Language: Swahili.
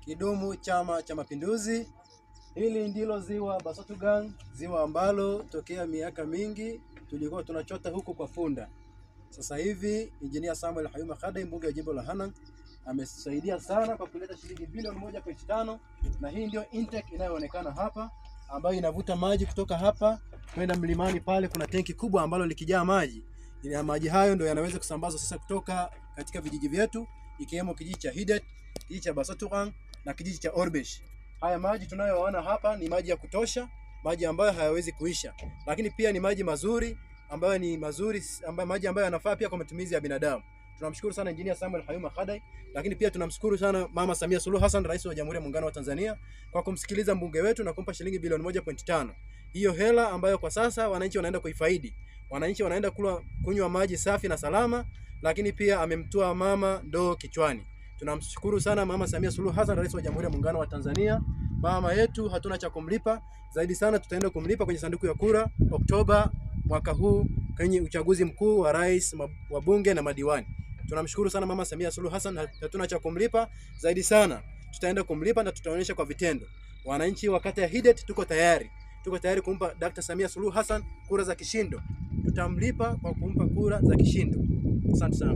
Kidumu Chama cha Mapinduzi. Hili ndilo ziwa Basotgan, ziwa ambalo tokea miaka mingi tulikuwa tunachota huko kwa Funda. Sasa hivi Engineer Samuel Hayuma Khadai, mbunge wa jimbo la Hanang, amesaidia sana kwa kuleta shilingi bilioni 1.5, na hii ndio intake inayoonekana hapa ambayo inavuta maji kutoka hapa kwenda mlimani. Pale kuna tenki kubwa ambalo likijaa maji, ile maji hayo ndio yanaweza kusambazwa sasa kutoka katika vijiji vyetu, ikiwemo kijiji cha Hidet, kijiji cha Basotgan na kijiji cha Orbesh. Haya maji tunayoona hapa ni maji ya kutosha, maji ambayo hayawezi kuisha, lakini pia ni maji mazuri ambayo maji ambayo yanafaa pia kwa matumizi ya binadamu. Tunamshukuru sana Engineer Samuel Hayuma Khadai, lakini pia tunamshukuru sana Mama Samia Suluhu Hassan, Rais wa Jamhuri ya Muungano wa Tanzania, kwa kumsikiliza mbunge wetu na kumpa shilingi bilioni 1.5. Hiyo hela ambayo kwa sasa wananchi wanaenda kuifaidi. Wananchi wanaenda kunywa maji safi na salama, lakini pia amemtua mama ndoo kichwani. Tunamshukuru sana Mama Samia Suluhu Hassan, Rais wa Jamhuri ya Muungano wa Tanzania. Mama yetu hatuna cha kumlipa, zaidi sana tutaenda kumlipa kwenye sanduku ya kura Oktoba mwaka huu kwenye uchaguzi mkuu wa rais, wa bunge na madiwani. Tunamshukuru sana Mama Samia Suluhu Hassan, hatuna cha kumlipa, zaidi sana tutaenda kumlipa na tutaonyesha kwa vitendo. Wananchi wa kata ya Hidet tuko tayari kumpa Dr. Samia Suluhu Hassan kura za kishindo. Tutamlipa kwa kumpa kura za kishindo. Asante sana.